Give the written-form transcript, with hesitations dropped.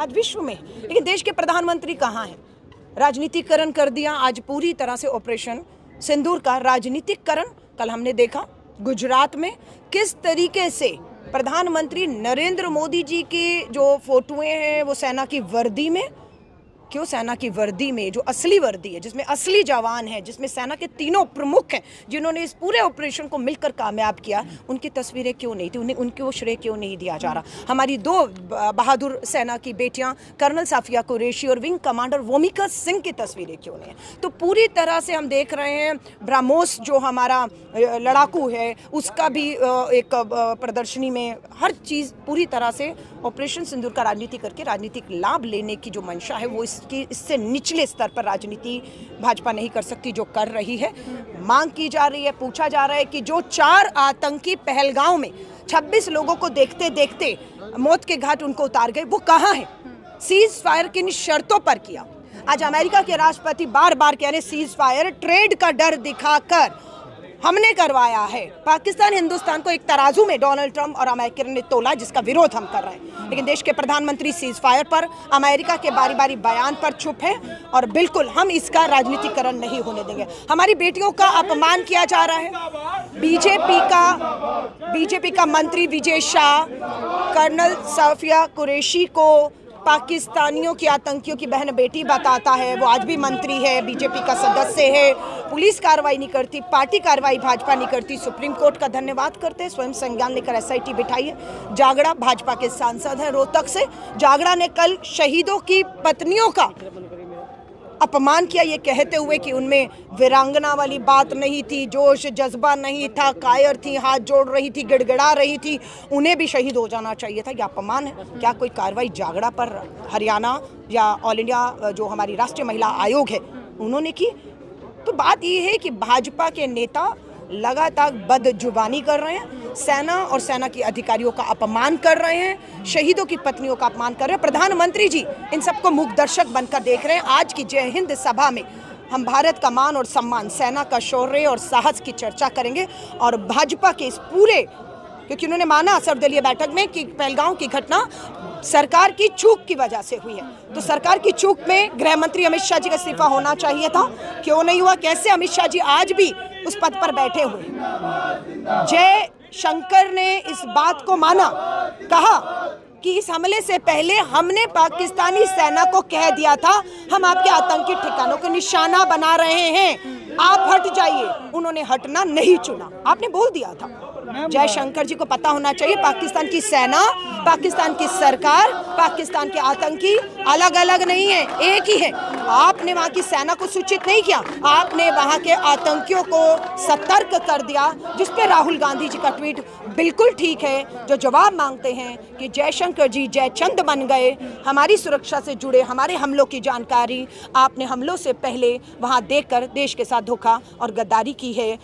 आज विश्व में, लेकिन देश के प्रधानमंत्री कहाँ हैं? राजनीतिकरण कर दिया आज पूरी तरह से ऑपरेशन सिंदूर का राजनीतिकरण। कल हमने देखा गुजरात में किस तरीके से प्रधानमंत्री नरेंद्र मोदी जी की जो फोटोएं हैं वो सेना की वर्दी में, क्यों सेना की वर्दी में जो असली वर्दी है, जिसमें असली जवान है, जिसमें सेना के तीनों प्रमुख हैं जिन्होंने इस पूरे ऑपरेशन को मिलकर कामयाब किया, उनकी तस्वीरें क्यों नहीं थी? उन्हें उनको श्रेय क्यों नहीं दिया जा रहा? हमारी दो बहादुर सेना की बेटियां कर्नल साफिया कुरैशी और विंग कमांडर वोमिका सिंह की तस्वीरें क्यों नहीं है? तो पूरी तरह से हम देख रहे हैं ब्रह्मोस जो हमारा लड़ाकू है उसका भी एक प्रदर्शनी में हर चीज़ पूरी तरह से ऑपरेशन सिंदूर का राजनीति करके राजनीतिक लाभ लेने की जो मंशा है वो इससे निचले स्तर पर राजनीति भाजपा नहीं कर सकती जो कर रही है। मांग की जा रही है, पूछा जा रहा है कि जो 4 आतंकी पहलगांव में 26 लोगों को देखते देखते मौत के घाट उनको उतार गए, वो कहाँ है? सीज फायर किन शर्तों पर किया? आज अमेरिका के राष्ट्रपति बार बार कह रहे सीज फायर ट्रेड का डर दिखाकर हमने करवाया है। पाकिस्तान हिंदुस्तान को एक तराजू में डोनाल्ड ट्रंप और अमेरिका ने तोला जिसका विरोध हम कर रहे हैं, लेकिन देश के प्रधानमंत्री सीज फायर पर, अमेरिका के बारी बारी बयान पर चुप है और बिल्कुल हम इसका राजनीतिकरण नहीं होने देंगे। हमारी बेटियों का अपमान किया जा रहा है। बीजेपी का मंत्री विजय शाह कर्नल साफिया कुरैशी को पाकिस्तानियों की आतंकियों की बहन बेटी बताता है। वो आज भी मंत्री है, बीजेपी का सदस्य है। पुलिस कार्रवाई नहीं करती, पार्टी कार्रवाई भाजपा नहीं करती। सुप्रीम कोर्ट का धन्यवाद करते हैं, स्वयं संज्ञान लेकर एसआईटी बिठाई है। जागड़ा भाजपा के सांसद हैं रोहतक से, जागड़ा ने कल शहीदों की पत्नियों का अपमान किया ये कहते हुए कि उनमें वीरांगना वाली बात नहीं थी, जोश जज्बा नहीं था, कायर थी, हाथ जोड़ रही थी, गिड़गिड़ा रही थी, उन्हें भी शहीद हो जाना चाहिए था। यह अपमान है। क्या कोई कार्रवाई जागड़ा पर हरियाणा या ऑल इंडिया जो हमारी राष्ट्रीय महिला आयोग है उन्होंने की? तो बात यह है कि भाजपा के नेता लगातार बदजुबानी कर रहे हैं, सेना और सेना के अधिकारियों का अपमान कर रहे हैं, शहीदों की पत्नियों का अपमान कर रहे हैं। प्रधानमंत्री जी इन सबको मूक दर्शक बनकर देख रहे हैं। आज की जय हिंद सभा में हम भारत का मान और सम्मान, सेना का शौर्य और साहस की चर्चा करेंगे और भाजपा के इस पूरे, क्योंकि उन्होंने माना सर्वदलीय बैठक में कि पहलगांव की घटना सरकार की चूक की वजह से हुई है, तो सरकार की चूक में गृह मंत्री अमित शाह जी का इस्तीफा होना चाहिए था। क्यों नहीं हुआ? कैसे अमित शाह जी आज भी उस पद पर बैठे हुए? जय शंकर ने इस बात को माना, कहा कि इस हमले से पहले हमने पाकिस्तानी सेना को कह दिया था हम आपके आतंकी ठिकानों को निशाना बना रहे हैं, आप हट जाइए। उन्होंने हटना नहीं चुना, आपने बोल दिया था। जयशंकर जी को पता होना चाहिए पाकिस्तान की सेना, पाकिस्तान की सरकार, पाकिस्तान के आतंकी अलग अलग नहीं है, एक ही है। आपने वहाँ की सेना को सूचित नहीं किया, आपने वहाँ के आतंकियों को सतर्क कर दिया, जिस पे राहुल गांधी जी का ट्वीट बिल्कुल ठीक है, जो जवाब मांगते हैं कि जयशंकर जी जयचंद बन गए। हमारी सुरक्षा से जुड़े हमारे हमलों की जानकारी आपने हमलों से पहले वहाँ देकर देश के साथ धोखा और गद्दारी की है।